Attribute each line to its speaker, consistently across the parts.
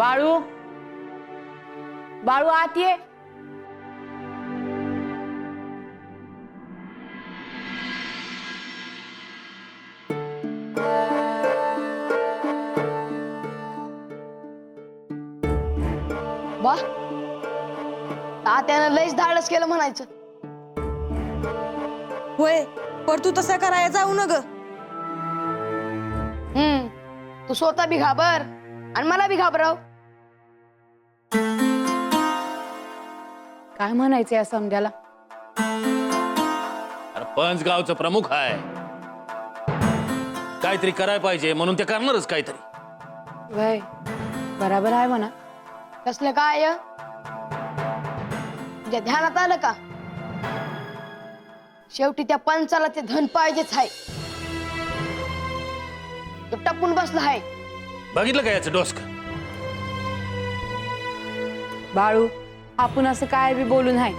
Speaker 1: बाळू, बाळू आत ये.
Speaker 2: बा तात्यानं लयच धाडस केलं म्हणायचं.
Speaker 3: होय, पर तू तसं करायला जाऊ न ग.
Speaker 2: तू स्वतः बी घाबर आणि मला बी घाबरव.
Speaker 1: काय म्हणायचं या समजायला?
Speaker 4: अरे पंच गावचं प्रमुख आहे, काहीतरी करायला पाहिजे म्हणून ते करणारच काहीतरी.
Speaker 1: वय बराबर आहे म्हणा.
Speaker 2: कसलं काय तुझ्या ध्यानात आलं का? शेवटी त्या पंचाला ते धन पाहिजेच आहे. तो टपून बसला आहे.
Speaker 4: बघितलं का याचं डोसक?
Speaker 1: बाळू, आपण असं काय बी बोलून आहे.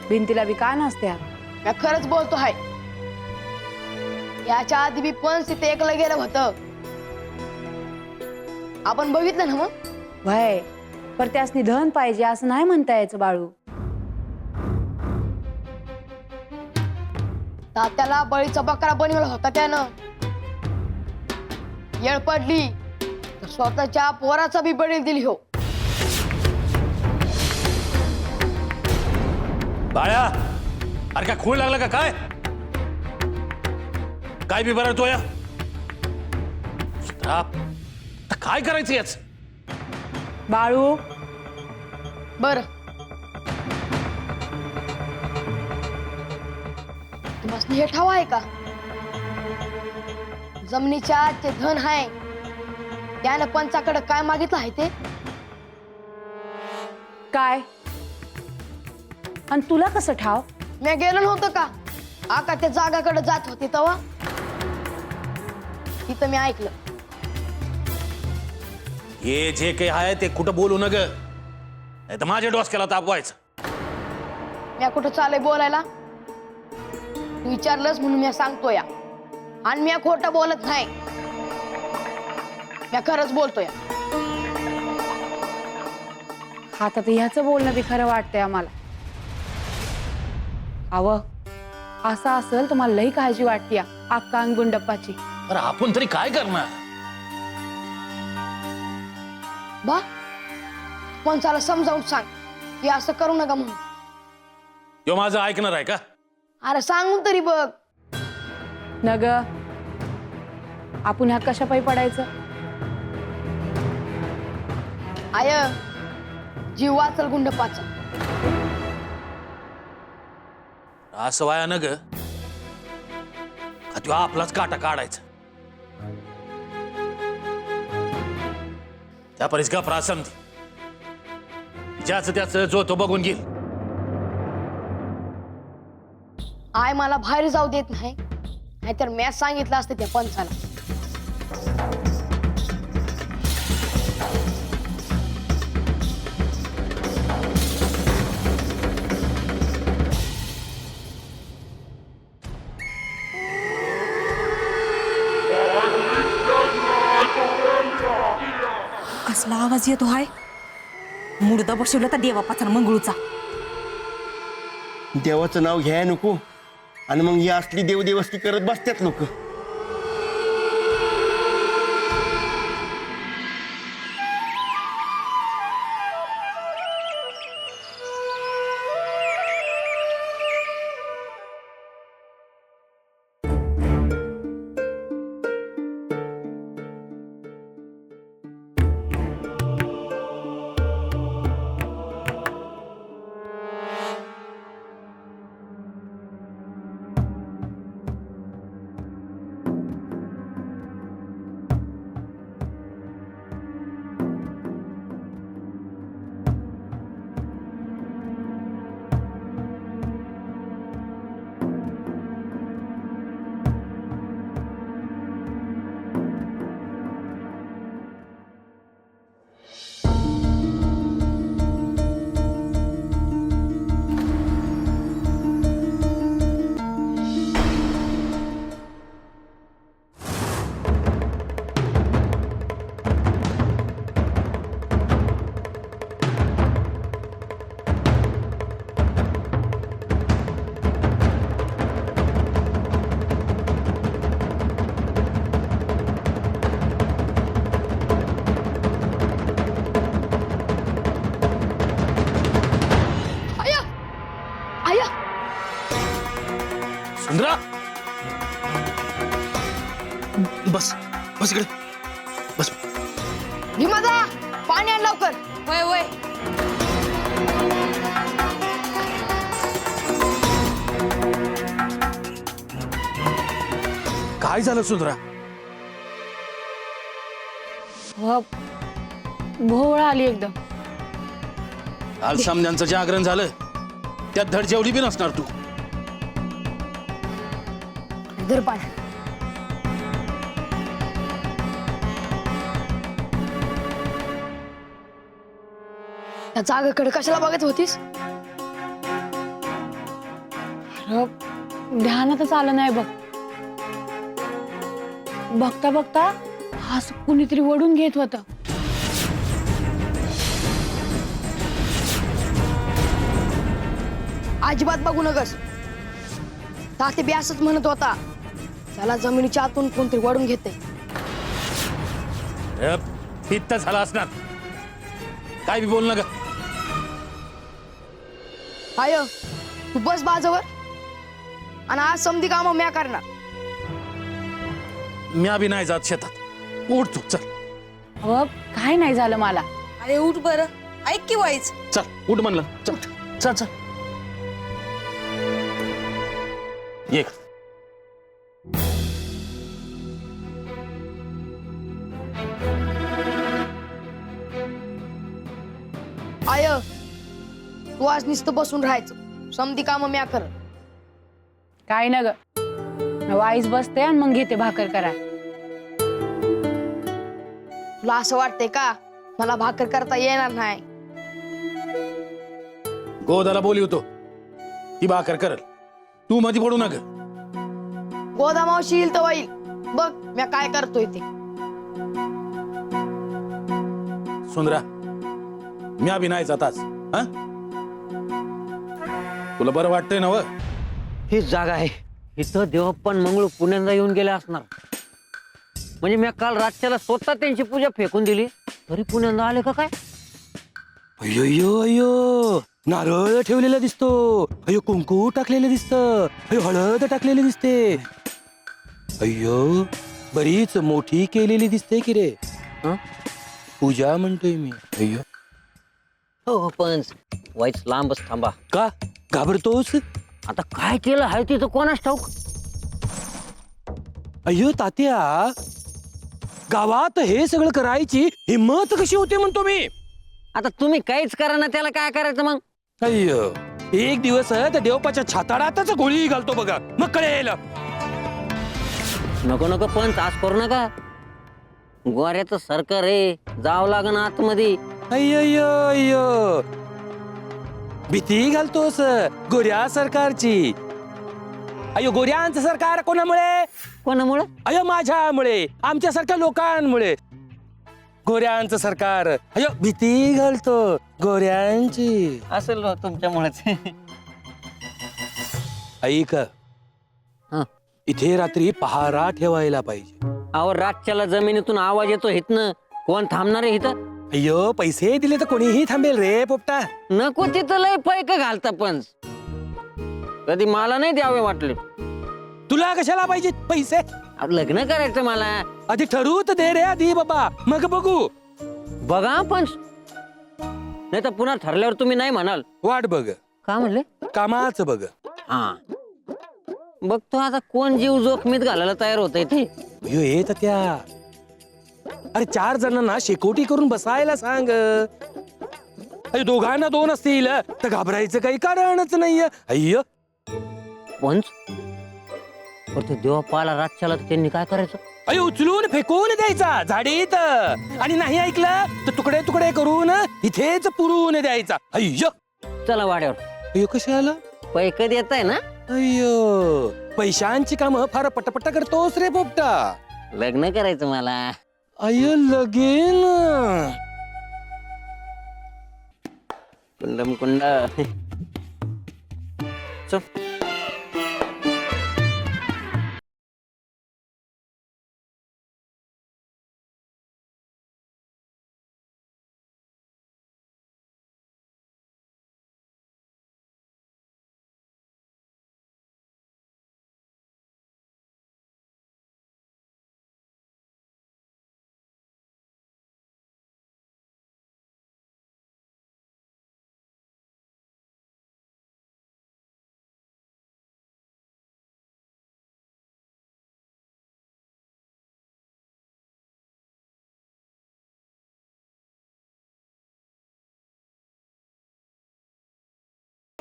Speaker 1: भिंतीला बी का नसते.
Speaker 2: मी खरंच बोलतो आहे. याच्या आधी बी पंच तिथे एकलं गेलं होतं. आपण बघितलं ना मग.
Speaker 1: वय पर त्यासनी धन पाहिजे असं नाही म्हणता यायचं बाळू.
Speaker 2: तात्याला बळीचा बकरा बनवला होता त्यानं. येळ पडली तर स्वतःच्या पोराचा बी बळी दिली हो.
Speaker 4: बाळ्या, अरे काय खूळ लागला का काय? काय बी बरं तो या काय करायचं याच?
Speaker 1: बाळू,
Speaker 2: बर तुम्हाला हे ठाव आहे का? जमिनीच्या आत जे धन आहे त्यानं पंचाकडे काय मागितलं आहे ते?
Speaker 1: काय आणि तुला कसं ठाव?
Speaker 2: मी गेलो नव्हतं का आका त्या जागाकडे जात होते तेव्हा तिथं मी ऐकलं.
Speaker 4: हे जे काही आहे ते कुठं बोलू न ग, नाही तर माझ्या डोसक्याला तापवायचं.
Speaker 2: मी कुठं चालय बोलायला? तू विचारलंस म्हणून मी सांगतोय आणि मी खोटं बोलत नाही. मी खरंच बोलतोय.
Speaker 1: आता तर ह्याचं बोलणं बी खरं वाटतंय आम्हाला. अव असं असेल तर मला लई काळजी वाटते अक्का आणि गुंडप्पाची.
Speaker 4: अरे आपण तरी काय करणार?
Speaker 2: बा पंचाला समजावून सांग की असं करू नका म्हणून.
Speaker 4: तो माझं ऐकणार आहे का?
Speaker 2: अरे सांगून तरी बघ.
Speaker 1: न ग, आपण ह्या कशा पायी पडायचं?
Speaker 2: आय जीव वाचल गुंडप्पाचा.
Speaker 4: असं वाया न ग, का तो आपलाच काटा काढायचा. त्या परीस का प्रासंती ज्याचं त्याचं जो तो बघून घेईल.
Speaker 2: आय मला बाहेर जाऊ देत नाही, नाहीतर मॅच सांगितलं असतं त्या पंचाला.
Speaker 3: कसला आवाज येतो हाय? मुर्दा बसवला तर देवापाचा मंगळूचा.
Speaker 5: देवाचं नाव घ्याय नको आणि मग ही असली देवदेवस्ती करत बसतात लोक.
Speaker 4: बस इकडे बस.
Speaker 2: भीमा दादा पाणी आण लवकर.
Speaker 3: वय वय.
Speaker 4: काय झालं सुंदरा?
Speaker 1: भोवळ आली एकदम.
Speaker 4: काल सामन्यांचं जागरण झालं, त्यात धड जेवली बी नसणार तू.
Speaker 2: धर पाणी. त्या जागेकडे कशाला बघत होतीस?
Speaker 1: अरे, ध्यानातच आलं नाही बघ. बघता बघता हा कुणीतरी वडून घेत होता.
Speaker 2: अजिबात बघू नकस. ताते बी असंच म्हणत होता, त्याला जमिनीच्या आतून कोणतरी वडून घेते.
Speaker 4: पित्त झाला असणार. काय बी बोल नका.
Speaker 2: आय तू बस बाजूवर आणि आज समधी काम म्या करणार.
Speaker 4: म्या बी नाही जात शेतात. उठ तू चल.
Speaker 1: अहो काय नाही झालं मला.
Speaker 3: अरे उठ बरं. ऐक की वाईच.
Speaker 4: चल उठ म्हणलं. चल चल चल ये.
Speaker 2: आय तू आज नुसतं बसून राहायचं. समधी काम म्या कर.
Speaker 1: काय न ग, वाईस बसते आणि मग घेते भाकर करा.
Speaker 2: तुला असं वाटतंय का मला भाकर करता येणार नाही?
Speaker 4: गोदाला बोली होतो, ती भाकर करल. तू मध्ये पडू नका.
Speaker 2: गोदामावशी येईल तर येईल. बघ म्या काय करतोय ते.
Speaker 4: सुंदरा म्या बी नाही जात आज. हा तुला बरं वाटतंय ना?
Speaker 6: हीच जागा आहे. इथं देवप्पन मंगळू पुण्यांदा येऊन गेले असणार. म्हणजे मी काल रातच्याला स्वतः त्यांची पूजा फेकून दिली तरी पुण्यांदा आले का काय?
Speaker 5: अयो अयो नारळ ठेवलेला दिसतो. अयो कुंकू टाकलेलं दिसतं. अयो हळद टाकलेली दिसते. अयो बरीच मोठी केलेली दिसते की रे.
Speaker 6: हं?
Speaker 5: पूजा म्हणतोय मी. अयो
Speaker 6: हो पंच वाईच लांबच थांबा.
Speaker 5: का घाबरतोस?
Speaker 6: आता काय केलं आहे तिथं कोणास ठाऊक.
Speaker 5: अयो तात्या, गावात हे सगळं करायची हिम्मत कशी होते म्हणतो मी.
Speaker 6: आता तुम्ही काहीच करा ना, त्याला काय करायचं मग?
Speaker 5: अय्यो एक दिवस त्या देवपाच्या छाताडातच गोळी घालतो बघा, मग कळेल.
Speaker 6: नको नको पंच आज करू नका. गोऱ्याचं सरकार आहे, जावं लागन आतमध्ये.
Speaker 5: अय्यो अय्यो भीती घालतोस गोऱ्या सरकारची. अयो गोऱ्यांचं सरकार कोणामुळे?
Speaker 6: कोणामुळे?
Speaker 5: अयो माझ्यामुळे, आमच्यासारख्या लोकांमुळे. गोऱ्यांचं सरकार अयो भीती घालतो गोऱ्यांची.
Speaker 6: असेल तुमच्यामुळेच.
Speaker 5: ऐक
Speaker 6: हं.
Speaker 5: इथे रात्री पहारा ठेवायला पाहिजे.
Speaker 6: अहो रातच्याला जमिनीतून आवाज येतो हितनं, कोण थांबणार आहे इथं?
Speaker 5: अय्यो पैसे दिले तर कोणीही थांबेल रे पोपटा.
Speaker 6: नको तिथं लय पैक घालता पंच. कधी मला नाही द्यावे वाटले.
Speaker 5: तुला कशाला पाहिजे पैसे?
Speaker 6: अहो, लग्न करायचं मला.
Speaker 5: आधी ठरवू तर दे रे आधी बाबा, मग बघू.
Speaker 6: बघा पंच, नाही तर पुन्हा ठरल्यावर तुम्ही नाही म्हणाल.
Speaker 5: वाट बघ,
Speaker 6: का म्हणले?
Speaker 5: कामाच बघ.
Speaker 6: हा बघतो आता कोण जीव जोखमीत घालायला तयार होत ते.
Speaker 5: अयो येत त्या. अरे 4 जणांना शेकोटी करून बसायला सांग. अरे दोघांना 2 असतील तर घाबरायचं काही कारणच नाहीये. अय्यो
Speaker 6: पंच पण ते देवापाला रातच्याला तर त्यांनी काय करायचं?
Speaker 5: अयो उचलून फेकून द्यायचा झाडीत, आणि नाही ऐकलं तर तुकडे तुकडे करून इथेच पुरून द्यायचा. अय्यो
Speaker 6: चला वाड्यावर.
Speaker 5: अयो कशा आलं?
Speaker 6: पैक देत आहे ना?
Speaker 5: अय्यो पैशांची कामं फार पटपट करतोस रे पोपटा.
Speaker 6: लग्न करायचं मला.
Speaker 5: अय्यो लगेन.
Speaker 6: कुंडम कुंड. चल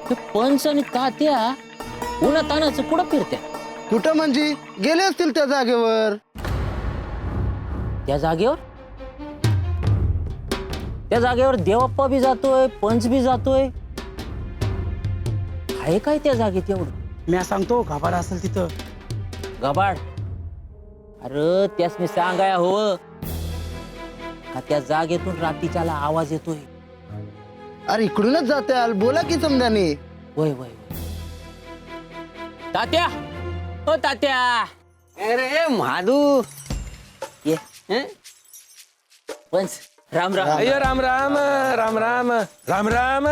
Speaker 7: हे पंच आणि तात्या उन्हा तानाचं कुठं फिरत्या
Speaker 8: कुठं म्हणजे गेले असतील त्या जागेवर.
Speaker 7: त्या जागेवर देवप्पा बी जातोय, पंच बी जातोय. आहे काय त्या जागेत एवढं?
Speaker 8: मी सांगतो घाबाड असेल तिथं.
Speaker 7: गबाड? अरे त्यासनी सांगाया हो का त्या जागेतून रात्रीच्याला आवाज येतोय.
Speaker 8: अरे इकडूनच जाते बोला की समजाने.
Speaker 7: वय वय तात्या, ओ तात्या,
Speaker 6: अरे महादू
Speaker 7: ये हं? पंच राम राम.
Speaker 5: अय्यो राम राम राम राम राम राम.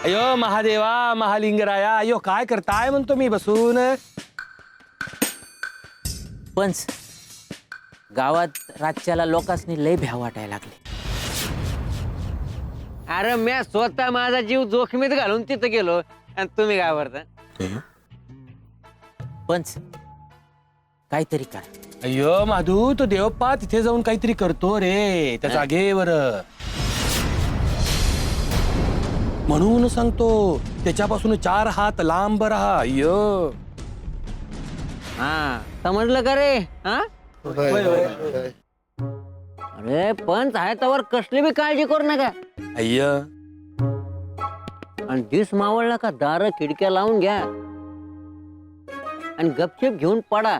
Speaker 5: अयो महादेवा महालिंगराया, अयो काय करताय म्हणतो मी बसून.
Speaker 7: पंच गावात रातच्याला लोकांनी लय भ्या वाटायला लागले.
Speaker 6: अरे मी स्वतः माझा जीव जोखमीत घालून तिथं गेलो आणि तुम्ही काय करता?
Speaker 7: पंच काहीतरी कर.
Speaker 5: अय्यो माधू, तो देवप्पा तिथे जाऊन काहीतरी करतो रे त्या जागेवर. म्हणून सांगतो त्याच्यापासून 4 हात लांब राहा. अय्यो
Speaker 6: हा समजलं का रे? हा अरे पंच आहे त्यावर कसली बी काळजी करू नका.
Speaker 5: अय्य
Speaker 6: आणि दिस मावळला का दार खिडक्या लावून घ्या आणि गपचिप घेऊन पडा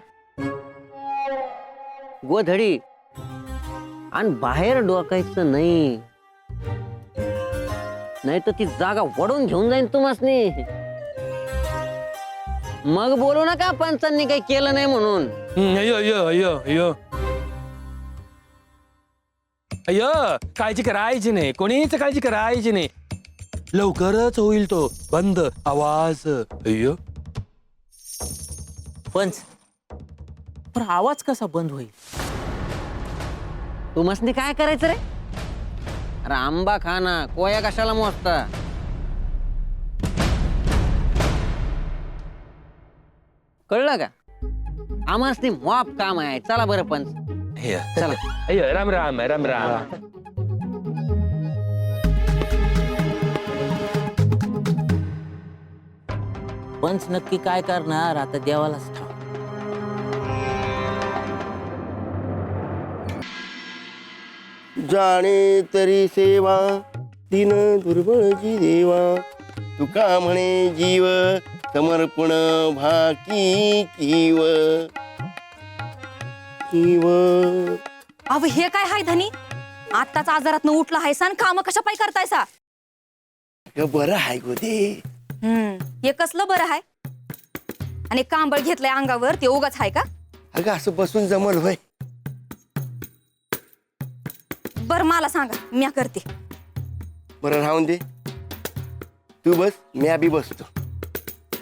Speaker 6: गोधडी. आणि बाहेर डोकायचं नाही, नाही तर ती जागा वडून घेऊन जाईन तुम्हासनी. मग बोलू नका पंचांनी काही केलं नाही म्हणून.
Speaker 5: अय्यो अय्यो अय्यो अय्यो अय्यो काळजी करायची नाही, कोणीच काळजी करायची नाही. लवकरच होईल तो बंद आवाज. अय्यो
Speaker 7: पंच पण आवाज कसा बंद होईल?
Speaker 6: तुम्हासनी काय करायचं रे? अरे आंबा खाना कोया कशाला मोजता? कळलं का? आम्हासनी मॉप काम आहे. चला बरं पंच,
Speaker 5: अय्यो
Speaker 6: चला.
Speaker 5: अय्यो राम राम राम राम.
Speaker 7: पंच नक्की काय करणार आता देवालाच ठाव.
Speaker 9: जाणे तरी सेवा दिन दुर्बळची देवा, तुका म्हणे जीव समर्पण भाकी किव किव.
Speaker 3: अव हे काय हाय धनी? आत्ताच आजारात उठला हायसा आणि काम कशा पाय करतायसा?
Speaker 9: बरं आहे गो ते.
Speaker 3: हे कसलं बरं हाय? आणि कांबळ घेतलंय अंगावर ते उगाच हाय का?
Speaker 9: अगं असं बसून जमल होय?
Speaker 3: बरं मला सांगा, म्या करते.
Speaker 9: बरं राहून दे, तू बस म्या बी बसतो.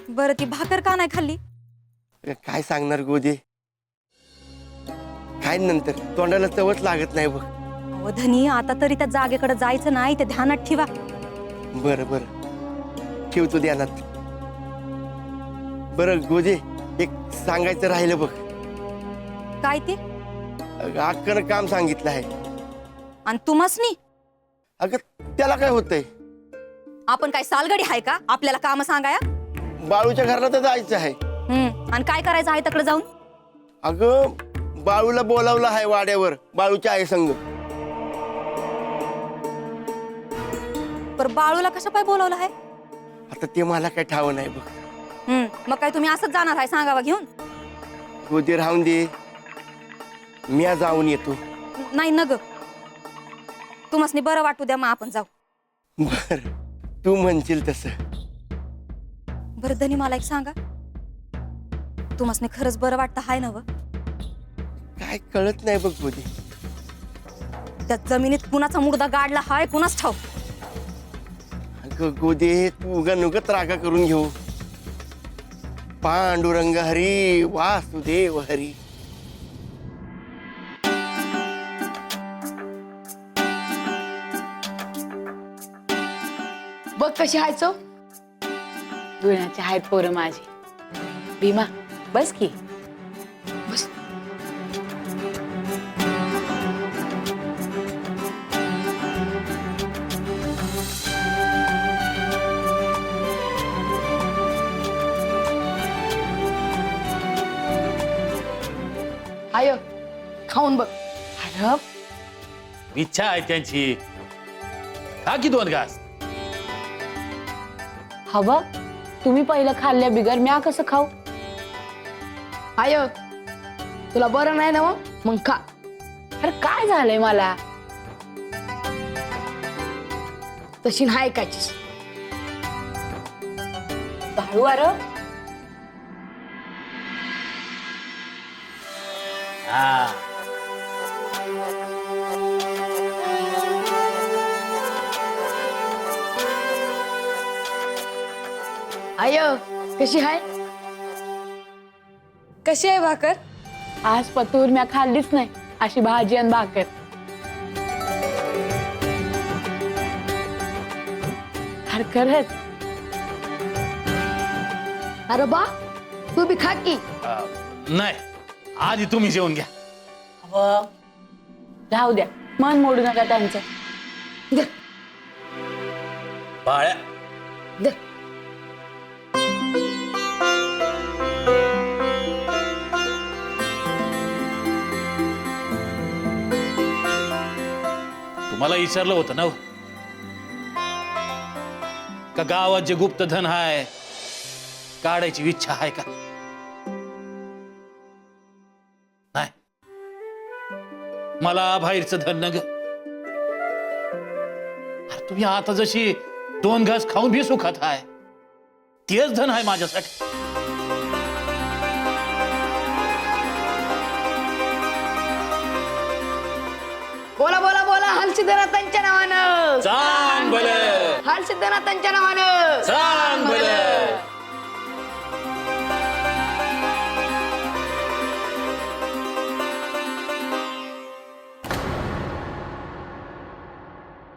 Speaker 3: बरं ती भाकर का नाही खाल्ली?
Speaker 9: अगं, काय सांगणार गो दे, काय नंतर तोंडाला चवच लागत नाही बघ.
Speaker 3: अहो धनी, आता तरी त्या जागेकडे जायचं नाही, ते ध्यानात ठेवा.
Speaker 9: बरं बरं ठेवतो ध्यानात. बरं गोजे, एक सांगायचं राहिलं बघ.
Speaker 3: काय ते?
Speaker 9: अगं अक्कानं काम सांगितलं आहे.
Speaker 3: आणि तुम्हासनी?
Speaker 9: अगं त्याला काय होतंय?
Speaker 3: आपण काय सालगडी हाय का आपल्याला काम सांगाया?
Speaker 9: बाळूच्या घराला तर जायचं आहे.
Speaker 3: आणि काय करायचं आहे तकडे जाऊन?
Speaker 9: अगं बाळूला बोलावलं आहे वाड्यावर, बाळूच्या आई संग.
Speaker 3: पर बाळूला कसं पाय बोलवलं आहे?
Speaker 9: आता ते मला काय ठाव नाही बघ.
Speaker 3: मग काय तुम्ही असंच जाणार आहे सांगावा घेऊन?
Speaker 9: गोजे राहून दे, म्या जाऊन येतो.
Speaker 3: नाही न ग, तुम्हासनी बरं वाटू द्या, मग आपण जाऊ.
Speaker 9: बर तू म्हणशील तसं.
Speaker 3: बरं धनी, मला एक सांगा, तुम्हासनी खरंच बरं वाटतं हाय नव?
Speaker 9: काय कळत नाही बघ गोजे.
Speaker 3: त्या जमिनीत कुणाचा मुर्दा गाडला हाय कुणाच ठाव.
Speaker 9: अगं गोदे, तू उगा नुगत रागा करून घेऊ. पांडुरंग हरी वासुदेव हरी.
Speaker 2: बघ कशी हायचो.
Speaker 1: गुणाची आहेत पोरं माझी. भीमा बस की.
Speaker 2: बस. आय खाऊन बघ. अरे
Speaker 4: इच्छा आहे त्यांची. खा की 2 घास.
Speaker 1: हवं तुम्ही पहिलं खाल्ल्या बिगर म्या कसं खाऊ?
Speaker 2: आय तुला बरं नाही ना मग खा.
Speaker 1: अरे काय झालंय मला?
Speaker 2: तशी नाही ऐकायचीस.
Speaker 1: बाळू अरे
Speaker 4: हा.
Speaker 2: आय कशी आहे?
Speaker 3: कशी आहे भाकर?
Speaker 1: आज पतूर म्या खाल्लीच नाही अशी भाजी आणि भाकर. अरे खरंच
Speaker 2: अरे बा तू बी खा की.
Speaker 4: नाही, आधी तुम्ही जेवून घ्या.
Speaker 1: हवं राहू द्या, मन मोडू नका त्यांचं.
Speaker 2: दे,
Speaker 4: बाळ्या,
Speaker 2: दे.
Speaker 4: तुम्हाला विचारलं होतं ना का गावात जे गुप्तधन आहे काढायची इच्छा आहे का? नाही, मला बाहेरचं धन न ग. अरे तुम्ही आता जशी 2 घास खाऊन बी सुखात आहे, तेच धन आहे माझ्यासाठी.
Speaker 2: बोला बोला बोला हलसिद्धनाथांच्या नावानं.
Speaker 4: चांगलं
Speaker 2: हलसिद्धनाथांच्या नावानं.